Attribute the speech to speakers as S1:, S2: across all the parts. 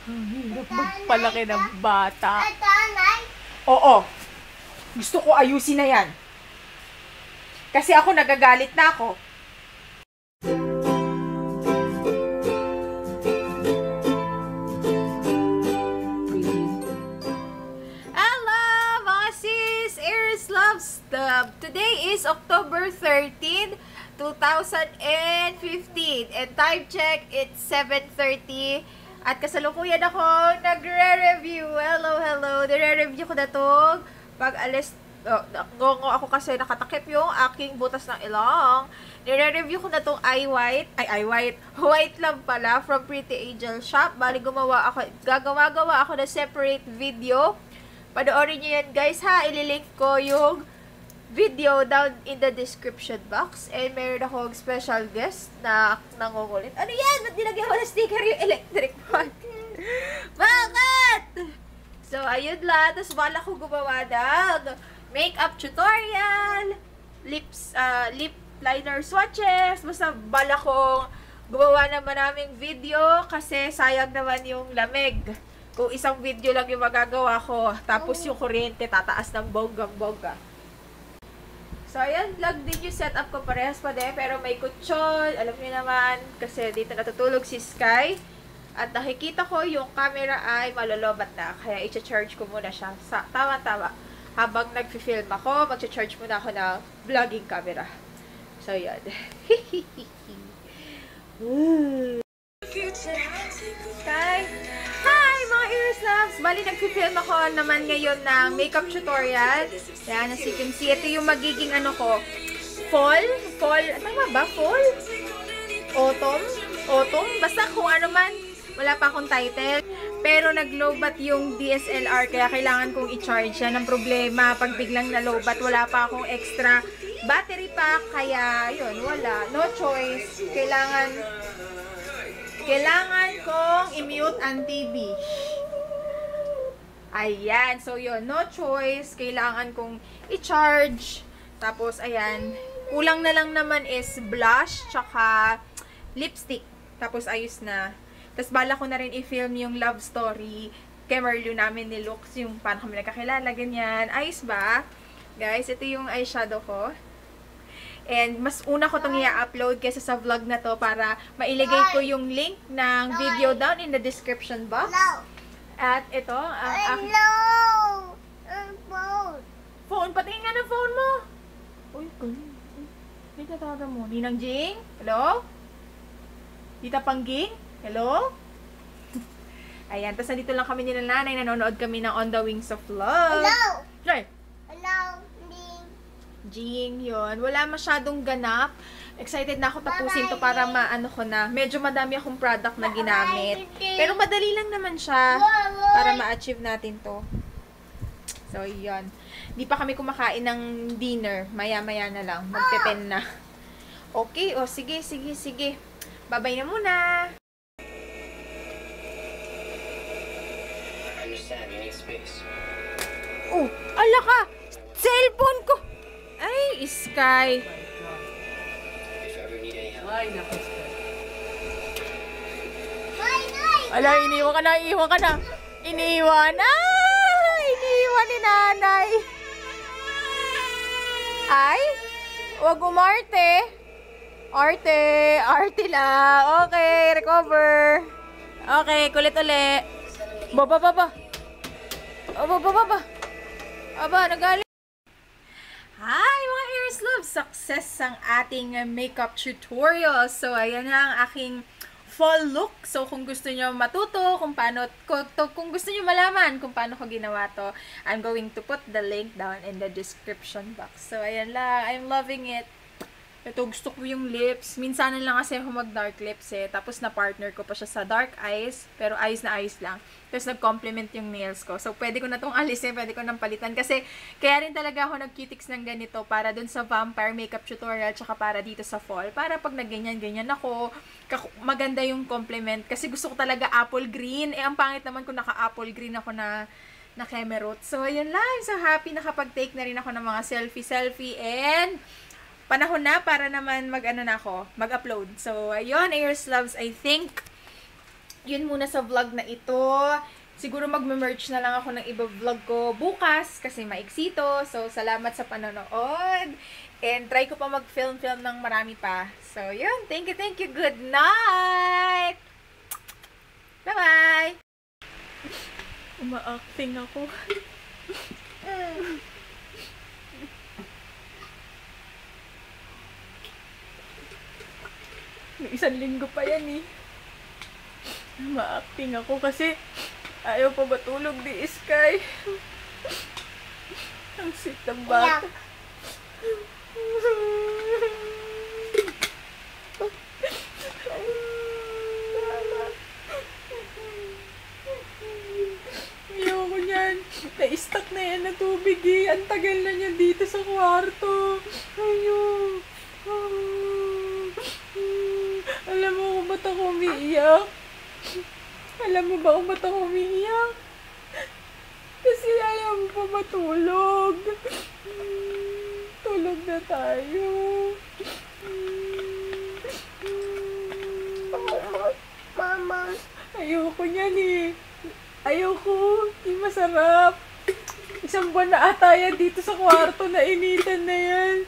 S1: Ang hirap magpalaki ng bata. Oo. Gusto ko ayusin na yan. Kasi ako nagagalit na ako. Hello, mga sis! Aries Love Stub. Today is October 13, 2015. And time check, it's 7:30. At kasalukuyan ako nagre-review. Hello, hello. Nire-review ko na to. Pag alis, ako kasi nakatakip yung aking butas ng ilong. Nire-review ko na tong white lang pala from Pretty Angel Shop. Bali gagawa ako ng separate video. Panoorin nyo yan guys ha. Ililink ko yung video down in the description box. And meron akong special guest na nangungulit. Ano yan? Ba't nilagyan ko na sticker yung electric fan? Bakit? So, ayun lang. Tapos wala ko gumawa ng makeup tutorial, lip liner swatches. Basta bala kong gumawa ng maraming video kasi sayang naman yung lamig. Kung isang video lang yung magagawa ko, tapos yung kuryente tataas ng bonggang-bongga. So, ayan, vlog din yung setup ko. Parehas pa din, pero may kutsyon. Alam niyo naman, kasi dito natutulog si Sky. At nakikita ko yung camera ay malolobat na. Kaya i-charge ko muna siya. Tama-tama. Habang nag-film ako, mag-charge muna ako ng vlogging camera. So, yan. Sky! Hi, mga Aries Loves! Bali, nag-film ako naman ngayon ng makeup tutorial. Yan, as you can see, ito yung magiging ano ko, fall? Tama ba? Fall? Autumn? Basta kung ano man, wala pa akong title. Pero nag-lowbat yung DSLR, kaya kailangan kong i-charge. Yan ang problema. Pag biglang na-lowbat, wala pa akong extra battery pack. Kaya, yun, wala. No choice. Kailangan kong i-mute ang TV. Ayan. So, yun. No choice. Kailangan kong i-charge. Tapos, ayan. Kulang na lang naman is blush, tsaka lipstick. Tapos, ayos na. Tapos, bala ko na rin i-film yung love story kay Merlu namin ni Lux. Yung paano kami nagkakilala, ganyan. Ayos ba? Guys, ito yung eyeshadow ko. And mas una ko itong i-upload kaysa sa vlog na to para mailagay ko yung link ng video down in the description box. At ito, phone. Patingin nga ng phone mo. Uy, ganun. May tatawagan mo. Ninang Jing? Hello? Tita Pangging? Hello? Ayan, tapos nandito lang kami nila nanay. Nanonood kami ng On the Wings of Love.
S2: Hello!
S1: Right.
S2: Hello!
S1: Jing, yun. Wala masyadong ganap. Excited na ako tapusin to para maano ko na. Medyo madami akong product na ginamit. Pero madali lang naman siya para ma-achieve natin to. So, yun. Di pa kami kumakain ng dinner. Maya-maya na lang. Magpe-pen na. Okay. O, sige. Bye-bye na muna. Oh, ala ka! Cellphone ko! Ay, Sky.
S3: Ay, naku, Sky.
S1: Ala, iniwan ka na. Iniwan ni nanay. Ay, wag umarte. Arte lang. Okay, recover. Okay, kulit uli. Baba. Aba, nagali. Hi mga Aries Love! Success ang ating makeup tutorial. So, ayan na ang aking fall look. So, kung gusto nyo matuto, kung gusto nyo malaman kung paano ko ginawa to, I'm going to put the link down in the description box. So, ayan lang. I'm loving it. Ito, gusto ko yung lips. Minsan lang kasi ako mag-dark lips eh. Tapos na-partner ko pa siya sa dark eyes. Pero eyes na eyes lang. Tapos nag-complement yung nails ko. So, pwede ko na itong alisin. Pwede ko nang palitan. Kasi, kaya rin talaga ako nag-cutics ng ganito para dun sa vampire makeup tutorial tsaka para dito sa fall. Para pag nag-ganyan-ganyan ako, maganda yung complement. Kasi gusto ko talaga apple green. Eh, ang pangit naman kung naka-apple green ako na kemerot. So, ayun lang. So, happy nakapag-take na rin ako ng mga selfie. And, panahon na para naman mag-upload. So, ayun, Aries Loves, I think yun muna sa vlog na ito. Siguro magme-merge na lang ako ng iba vlog ko bukas kasi maiksi to. So, salamat sa panonood. And try ko pa mag-film ng marami pa. So, yun. Thank you. Good night! Bye-bye! Uma-acting ako. May 1 linggo pa yan eh. Ma-acting ako kasi ayaw pa matulog ni Sky. Ang sweet ng bata. Ayoko niyan. Na-stuck na yan na tubig eh. Ang tagal na niyan dito sa kwarto. Ayoko. Alam mo kung ba't ako umiiyak? Alam mo ba kung ba't ako umiiyak? Kasi ayaw mo pa matulog. Tulog na tayo. Mama. Ayoko niyan eh. Ayoko. Di masarap. 1 buwan na ata yan dito sa kwarto na initan na yan.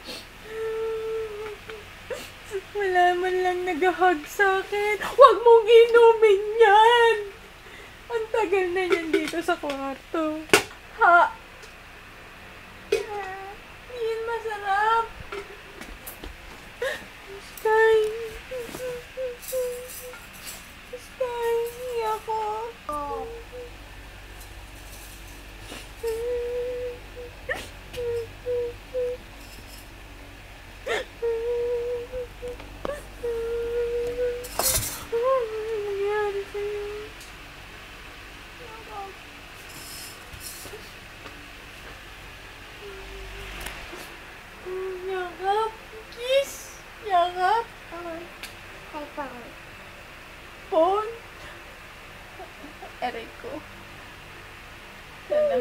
S1: Wala man lang nag-hug sa akin. Huwag mong inumin yan! Ang tagal na yan dito sa kwarto. Ha? Yan masarap. Sky. Sky, iyak ko. Yakap. Kiss. Yakap. Pon. Aray ko. Sana.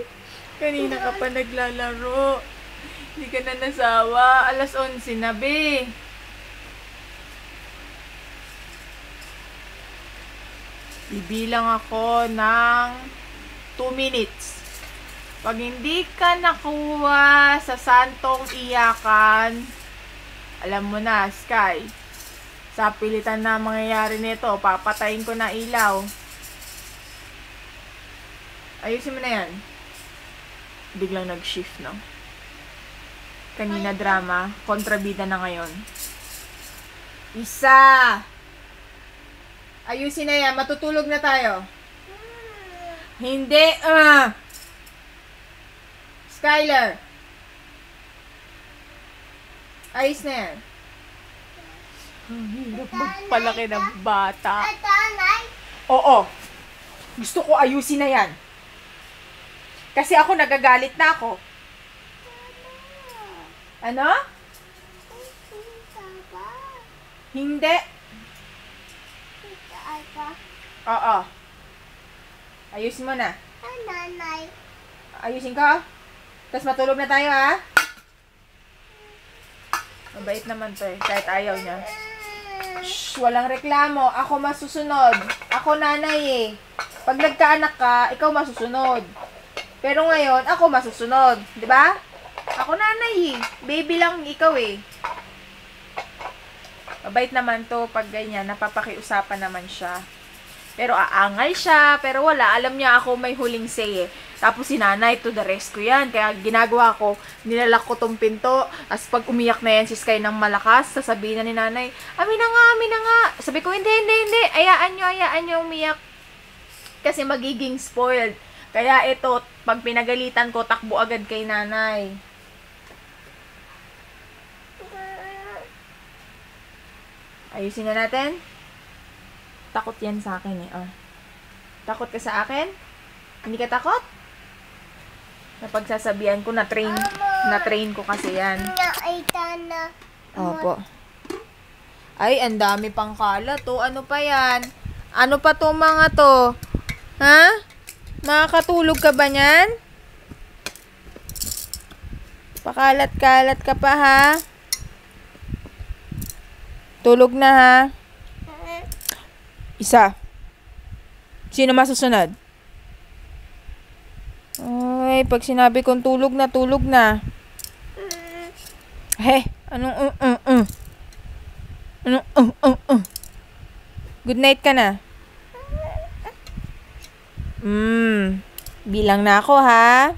S1: Kanina ka pa naglalaro. Hindi ka na nasawa. 11:00 na, be. Bibilang ako ng 2 minutes. Pag hindi ka nakuha sa santong iyakan, alam mo na, Sky, sa pilitan na mangyayari nito, papatayin ko na ilaw. Ayusin mo na yan. Biglang nag-shift, no? Kanina drama, kontrabida na ngayon. Isa! Ayusin na yan, matutulog na tayo. Hindi, Skyler! Ayos na yan. Ang hirap magpalaki ng bata. Oo. Gusto ko ayusin na yan. Kasi ako nagagalit na ako. Ano? Hindi. Oo. Ayusin mo na. Ayusin ko? Tapos matulog na tayo, ha? Mabait naman to eh, kahit ayaw niya. Shh, walang reklamo. Ako masusunod. Ako nanay eh. Pag nagkaanak ka, ikaw masusunod. Pero ngayon, ako masusunod. Diba? Ako nanay eh. Baby lang ikaw eh. Mabait naman to pag ganyan. Napapakiusapan naman siya. Pero aangal siya. Pero wala. Alam niya ako may huling say eh. Tapos si nanay to the rescue yan. Kaya ginagawa ko, nilalak ko tong pinto. As pag umiyak na yan si Sky ng malakas, sasabihin na ni nanay, amin na nga. Sabi ko, hindi. Ayaan nyo umiyak. Kasi magiging spoiled. Kaya ito, pag pinagalitan ko, takbo agad kay nanay. Ayusin na natin. Takot yan sa akin eh. Oh. Takot ka sa akin? Hindi ka takot? Napagsasabihan ko, na-train ko kasi yan. Opo. Ay, ang dami pang kalat to. Ano pa yan? Ano pa to mga to? Ha? Makakatulog ka ba niyan? Pakalat-kalat ka pa ha? Tulog na ha? Isa. Sino masusunod? Ay, pag sinabi kong tulog na, tulog na. Anong Anong Good night ka na. Bilang na ako, ha?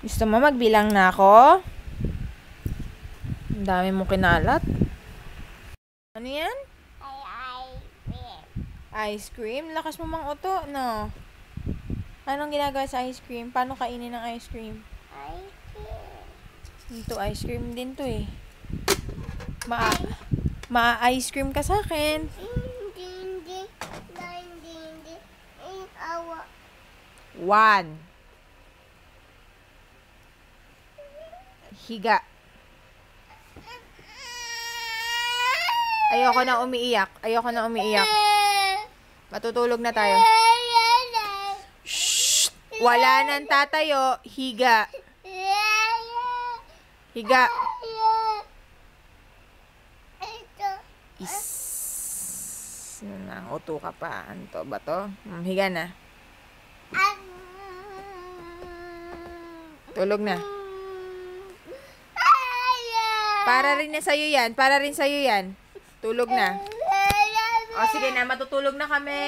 S1: Gusto mo magbilang na ako? Ang dami mong kinalat. Ano yan? Ice cream? Lakas mo mang uto, no? Anong ginagawa sa ice cream? Paano kainin ng ice cream? Ito, ice cream din to eh. Ma-ice cream ka sa akin. One. Higa. Ayoko na umiiyak. Matutulog na tayo. Shh! Wala nang tatayo. Higa. Higa. Uto ka pa. Ano to ba to? Higa na. Tulog na. Para rin sa'yo yan. Tulog na. O, sige na. Matutulog na kami.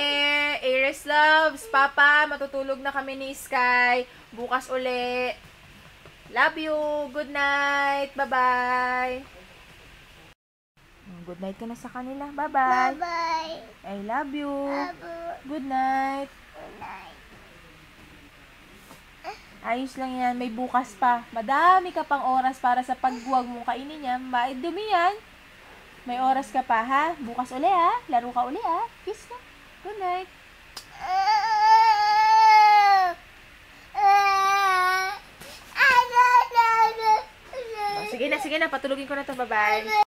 S1: Aries loves. Papa, matutulog na kami ni Sky. Bukas uli. Love you. Good night. Bye-bye. Good night ka na sa kanila. Bye-bye.
S2: Bye-bye.
S1: I love you. Good night. Ayos lang yan. May bukas pa. Madami ka pang oras para sa pagbuwag mong kainin yan. Dumi yan. May oras ka pa, ha? Bukas uli, ha? Laro ka uli, ha? Kiss ka. Good night. Sige na. Patulugin ko na to. Bye-bye.